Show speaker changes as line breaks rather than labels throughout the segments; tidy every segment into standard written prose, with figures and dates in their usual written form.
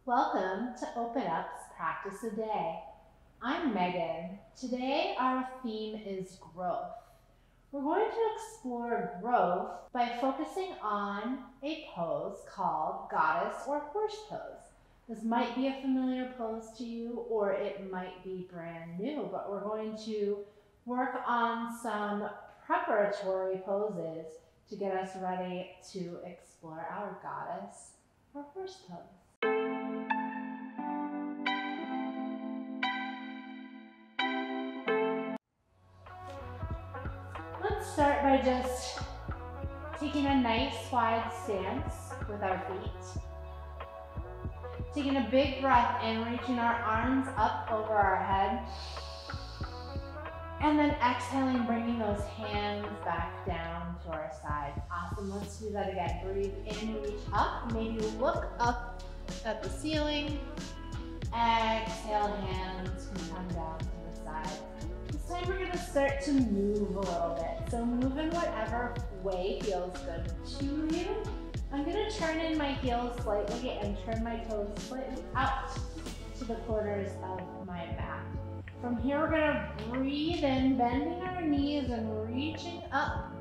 Welcome to Open Up's Practice a Day. I'm Megan. Today our theme is growth. We're going to explore growth by focusing on a pose called goddess or horse pose. This might be a familiar pose to you or it might be brand new, but we're going to work on some preparatory poses to get us ready to explore our goddess or horse pose. Let's start by just taking a nice wide stance with our feet. Taking a big breath in, reaching our arms up over our head. And then exhaling, bringing those hands back down to our side. Awesome, let's do that again. Breathe in, reach up. Maybe look up at the ceiling. Exhale, hands can come down to the side. This time we're gonna start to move a little bit. So move in whatever way feels good to you. I'm gonna turn in my heels slightly and turn my toes slightly out to the corners of my mat. From here, we're gonna breathe in, bending our knees and reaching up.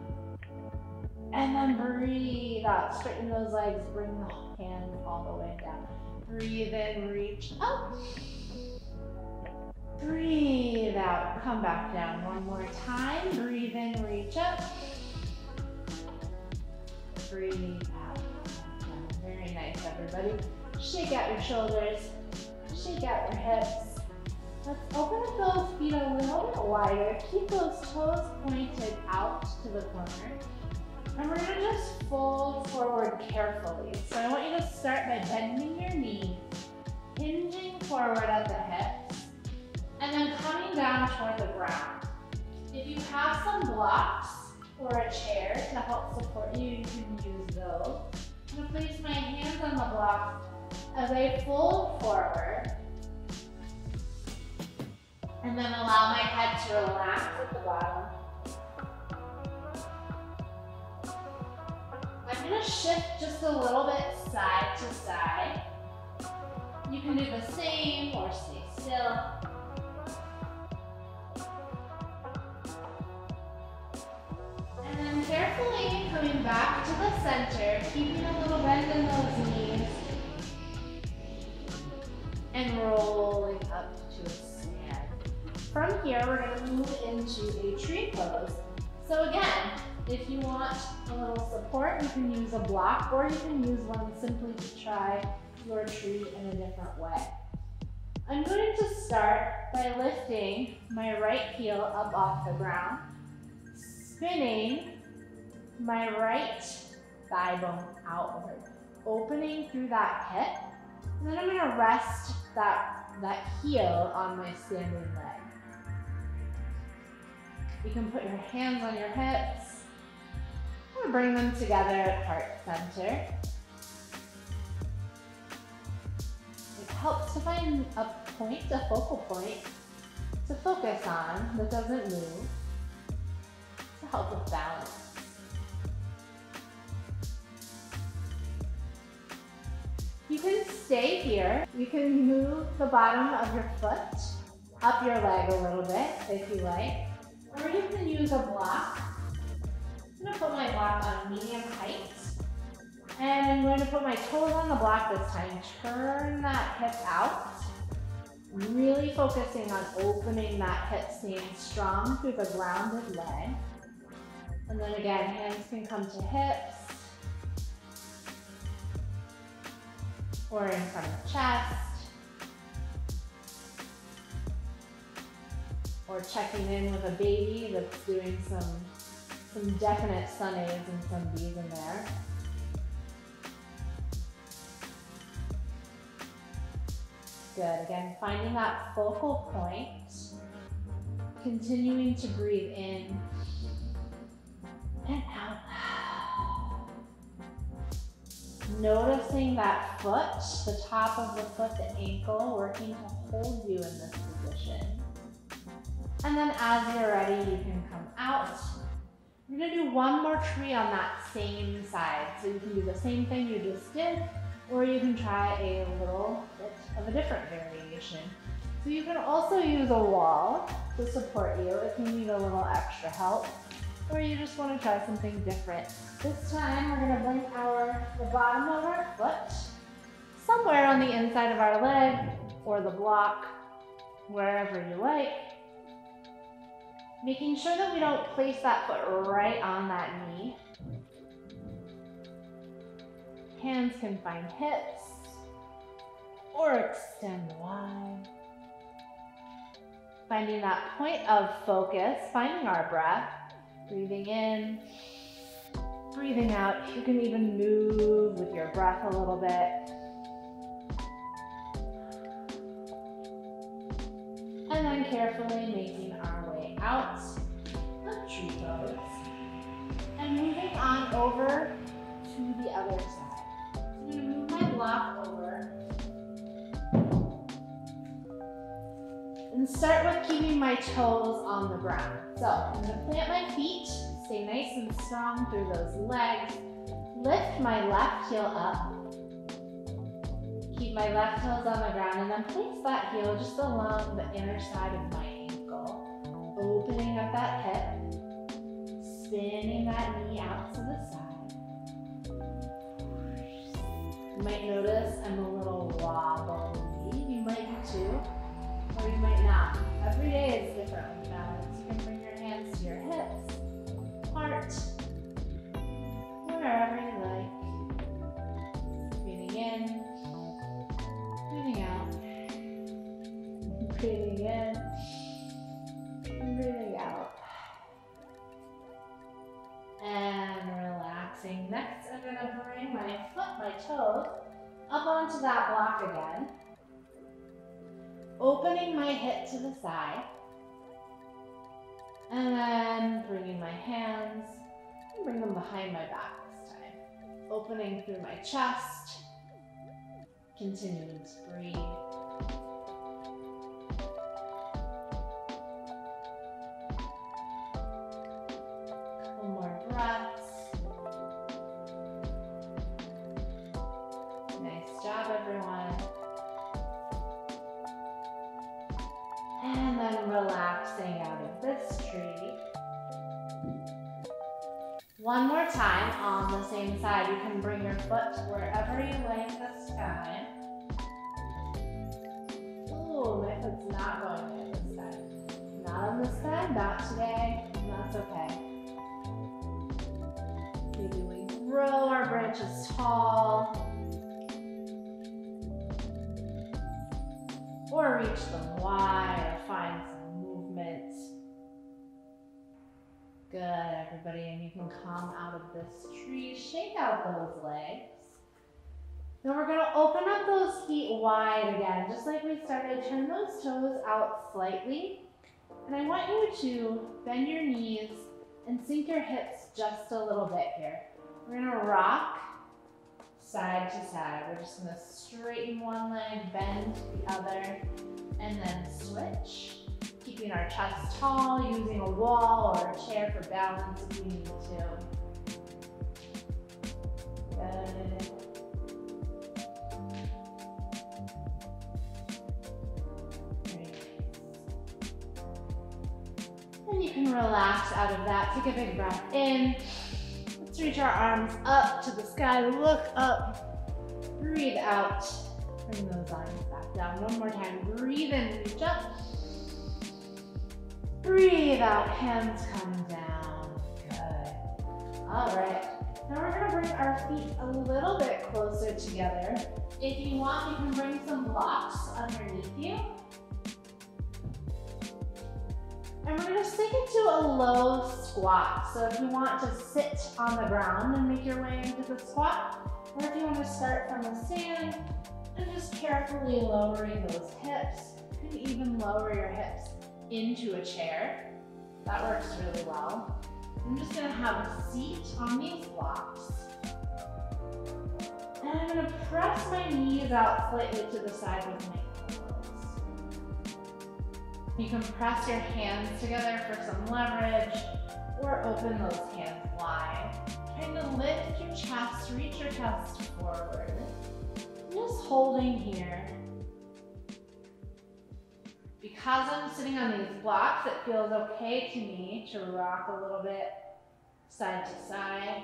And then breathe out, straighten those legs, bring the hands all the way down. Breathe in, reach up. Breathe out, come back down one more time. Breathe in, reach up. Breathe out. Very nice, everybody. Shake out your shoulders, shake out your hips. Let's open up those feet a little bit wider. Keep those toes pointed out to the corner. And we're gonna just fold forward carefully. So I want you to start by bending your knees, hinging forward at the hips, and then coming down toward the ground. If you have some blocks or a chair to help support you, you can use those. I'm gonna place my hands on the block as I fold forward, and then allow my head to relax at the bottom. I'm gonna shift just a little bit side to side. You can do the same or stay still. And then carefully coming back to the center, keeping a little bend in those knees, and rolling up to a stand. From here, we're gonna move into a tree pose. So again, if you want a little support, you can use a block or you can use one simply to try your tree in a different way. I'm going to start by lifting my right heel up off the ground, spinning my right thigh bone outward, opening through that hip, and then I'm gonna rest that heel on my standing leg. You can put your hands on your hips, or bring them together at heart center. It helps to find a point, a focal point, to focus on that doesn't move, to help with balance. You can stay here. You can move the bottom of your foot up your leg a little bit if you like, or you can use a block. I'm gonna put my block on medium height, and I'm going to put my toes on the block this time. Turn that hip out, really focusing on opening that hip, staying strong through the grounded leg. And then again, hands can come to hips, or in front of chest, or checking in with a baby that's doing some definite sun A's and some B's in there. Good, again, finding that focal point, continuing to breathe in and out. Noticing that foot, the top of the foot, the ankle, working to hold you in this position. And then as you're ready, you can come out. We're gonna do one more tree on that same side. So you can do the same thing you just did, Or you can try a little bit of a different variation. So you can also use a wall to support you if you need a little extra help, or you just want to try something different. This time we're going to bring the bottom of our foot somewhere on the inside of our leg or the block, wherever you like. Making sure that we don't place that foot right on that knee. Hands can find hips or extend wide. Finding that point of focus, finding our breath, breathing in, breathing out. You can even move with your breath a little bit. And then carefully making our way out of tree pose and moving on over to the other side. So I'm going to move my block over and start with keeping my toes on the ground. So I'm going to plant my feet, stay nice and strong through those legs, lift my left heel up, keep my left toes on the ground, and then place that heel just along the inner side of my ankle, opening up that hip, spinning that knee out to the side. You might notice I'm a little wobbly. You might be too, or you might not. Every day is different with balance. You can bring your hands to your hips, heart, wherever you like. Breathing in, breathing out, breathing in, and breathing out. And relaxing. Next, I'm going to bring my toes up onto that block again. Opening my hip to the side. And then bringing my hands and bring them behind my back this time. Opening through my chest. Continuing to breathe. Couple more breaths. Nice job, everyone. And then relaxing out of this tree. One more time on the same side. You can bring your foot wherever you like this time. Ooh, my foot's not going there this time. Not on this side, not today, and that's okay. Maybe we grow our branches tall. Or reach them wide, or find some movement. Good, everybody, and you can come out of this tree, shake out those legs. Now we're gonna open up those feet wide again, just like we started. Turn those toes out slightly. And I want you to bend your knees and sink your hips just a little bit here. We're gonna rock side to side. We're just gonna straighten one leg, bend the other, and then switch. Keeping our chest tall, using a wall or a chair for balance if we need to. Good. Very nice. And you can relax out of that. Take a big breath in. Let's reach our arms up to the sky. Look up. Breathe out. Bring those arms back down. One more time. Breathe in, reach up. Breathe out, hands come down. Good. All right. Now we're gonna bring our feet a little bit closer together. If you want, you can bring some blocks underneath you. And we're gonna sink into a low squat. So if you want to sit on the ground and make your way into the squat, or if you want to start from the stand and just carefully lowering those hips, you can even lower your hips into a chair. That works really well. I'm just gonna have a seat on these blocks. And I'm gonna press my knees out slightly to the side with my elbows. You can press your hands together for some leverage, or open those hands wide. Trying to lift your chest, reach your chest forward. Just holding here. Because I'm sitting on these blocks, it feels okay to me to rock a little bit side to side.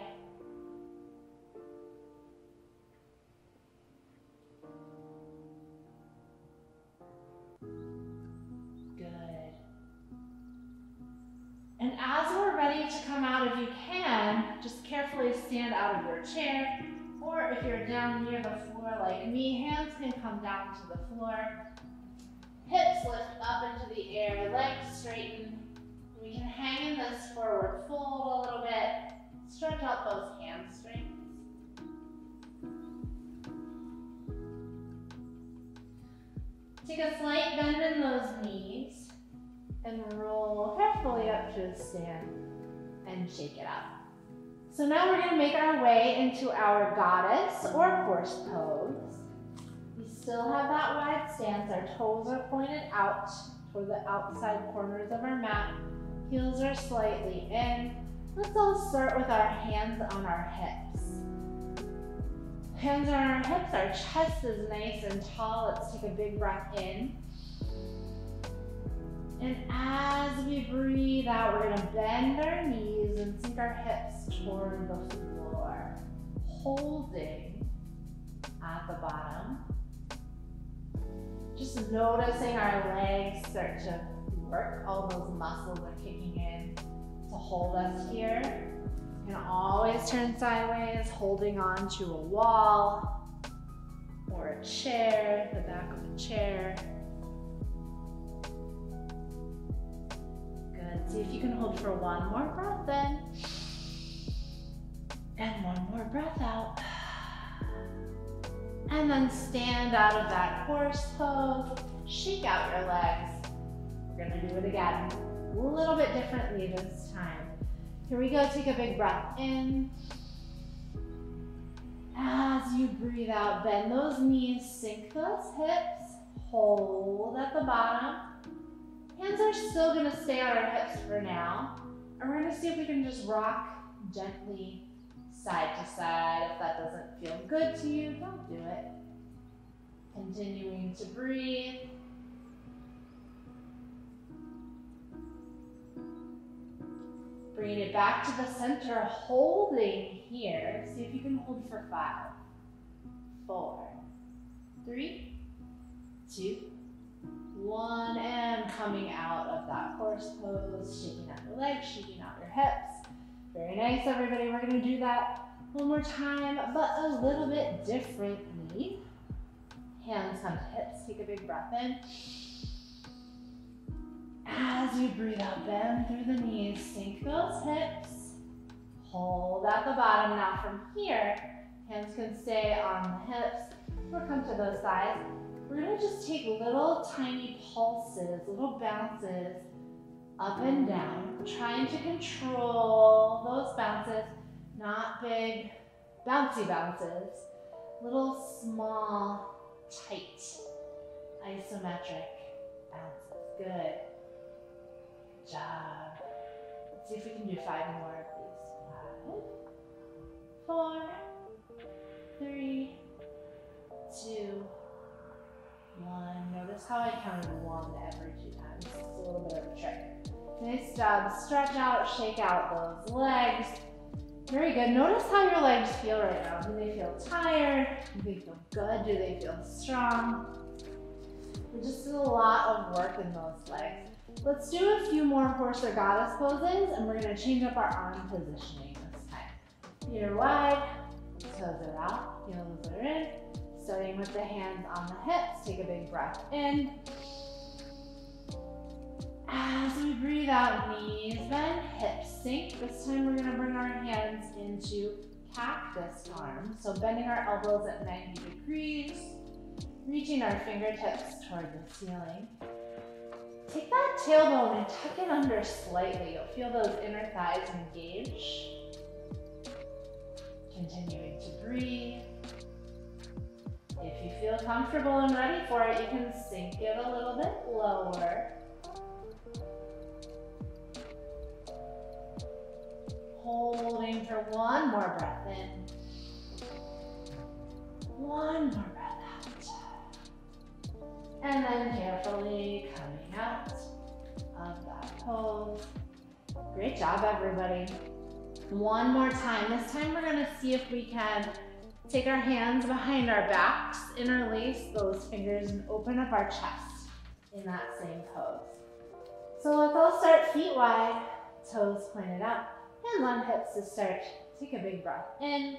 Good. And as we're ready to come out, if you can, just carefully stand out of your chair, or if you're down near the floor like me, hands can come down to the floor. Hips lift up into the air, legs straighten. We can hang in this forward fold a little bit. Stretch out those hamstrings. Take a slight bend in those knees and roll carefully up to a stand and shake it out. So now we're going to make our way into our goddess or horse pose. We still have that wide stance. Our toes are pointed out toward the outside corners of our mat. Heels are slightly in. Let's all start with our hands on our hips. Hands on our hips, our chest is nice and tall. Let's take a big breath in. And as we breathe out, we're gonna bend our knees and sink our hips toward the floor, holding at the bottom. Just noticing our legs start to work. All those muscles are kicking in to hold us here. You can always turn sideways, holding on to a wall or a chair, the back of a chair. Good. See if you can hold for one more breath in. And one more breath out. And then stand out of that horse pose. Shake out your legs. We're gonna do it again. A little bit differently this time. Here we go, take a big breath in. As you breathe out, bend those knees, sink those hips, hold at the bottom. Hands are still gonna stay on our hips for now. And we're gonna see if we can just rock gently side to side. If that doesn't feel good to you, don't do it. Continuing to breathe. Bring it back to the center, holding here. See if you can hold for 5, 4, 3, 2, 1, and coming out of that horse pose, shaking out your legs, shaking out your hips. Very nice, everybody. We're gonna do that one more time, but a little bit differently. Hands come to hips, take a big breath in. As you breathe out, bend through the knees, sink those hips, hold at the bottom. Now from here, hands can stay on the hips or come to those sides. We're gonna just take little tiny pulses, little bounces up and down, trying to control those bounces, not big bouncy bounces, little small, tight, isometric bounces. Good. Job. Let's see if we can do 5 more of these. 5, 4, 3, 2, 1. Notice how I counted 1 every 2 times. It's a little bit of a trick. Nice job. Stretch out, shake out those legs. Very good. Notice how your legs feel right now. Do they feel tired? Do they feel good? Do they feel strong? We just did a lot of work in those legs. Let's do a few more horse or goddess poses, and we're going to change up our arm positioning this time. Feet are wide, toes are out, heels are in. Starting with the hands on the hips, take a big breath in. As we breathe out, knees bend, hips sink. This time we're going to bring our hands into cactus arms. So bending our elbows at 90 degrees, reaching our fingertips toward the ceiling. Take that tailbone and tuck it under slightly. You'll feel those inner thighs engage. Continuing to breathe. If you feel comfortable and ready for it, you can sink it a little bit lower. Holding for one more breath in. One more breath And then carefully coming out of that pose. Great job, everybody. One more time. This time we're gonna see if we can take our hands behind our backs, interlace those fingers, and open up our chest in that same pose. So let's all start feet wide, toes pointed out, hands on hips to start. Take a big breath in.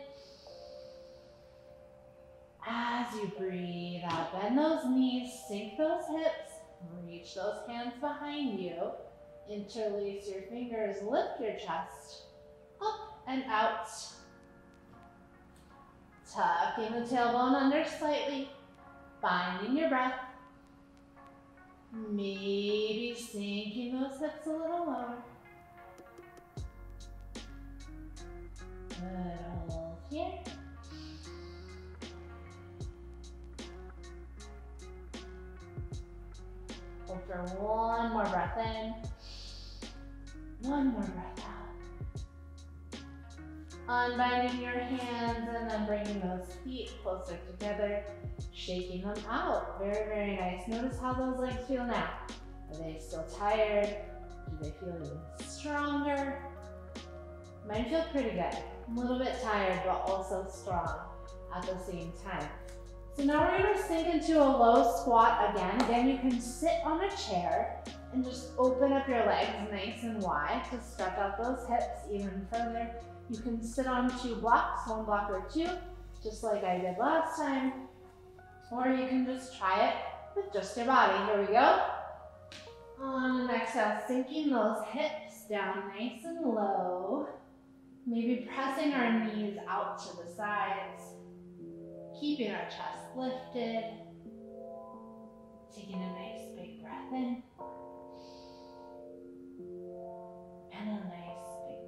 As you breathe out, bend those knees, sink those hips, reach those hands behind you, interlace your fingers, lift your chest, up and out. Tucking the tailbone under slightly, finding your breath. Maybe sinking those hips a little lower. Good, hold here. Hold for one more breath in. One more breath out. Unbinding your hands and then bringing those feet closer together, shaking them out. Very, very nice. Notice how those legs feel now. Are they still tired? Do they feel even stronger? Mine feel pretty good. A little bit tired, but also strong at the same time. So now we're gonna sink into a low squat again. Again, you can sit on a chair and just open up your legs nice and wide to stretch out those hips even further. You can sit on 2 blocks, 1 block or 2, just like I did last time. Or you can just try it with just your body. Here we go. On an exhale, sinking those hips down nice and low. Maybe pressing our knees out to the sides. Keeping our chest lifted. Taking a nice big breath in. And a nice big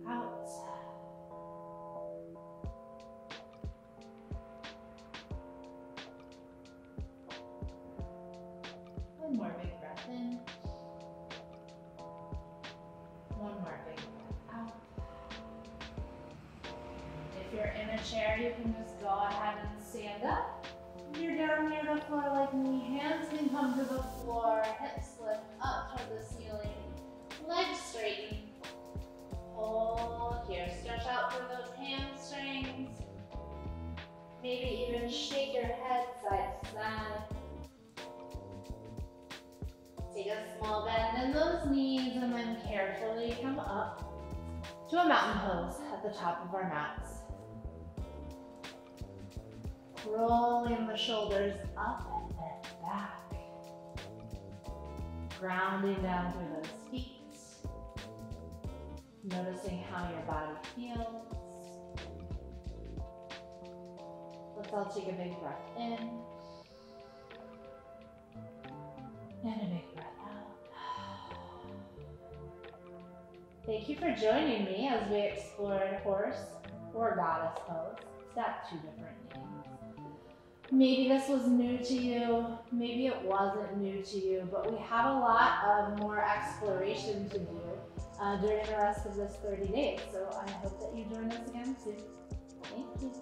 breath out. One more big breath in. One more big breath out. If you're in a chair, you can just go ahead and stand up. If you're down near the floor like me, hands can come to the floor, hips lift up toward the ceiling, legs straighten. Hold here, stretch out through those hamstrings. Maybe even shake your head side to side. Take a small bend in those knees and then carefully come up to a mountain pose at the top of our mats. Rolling the shoulders up and then back. Grounding down through those feet. Noticing how your body feels. Let's all take a big breath in. And a big breath out. Thank you for joining me as we explored horse or goddess pose. It's got 2 different names. Maybe this was new to you, maybe it wasn't new to you, but we have a lot of more exploration to do during the rest of this 30 days. So I hope that you join us again soon. Thank you.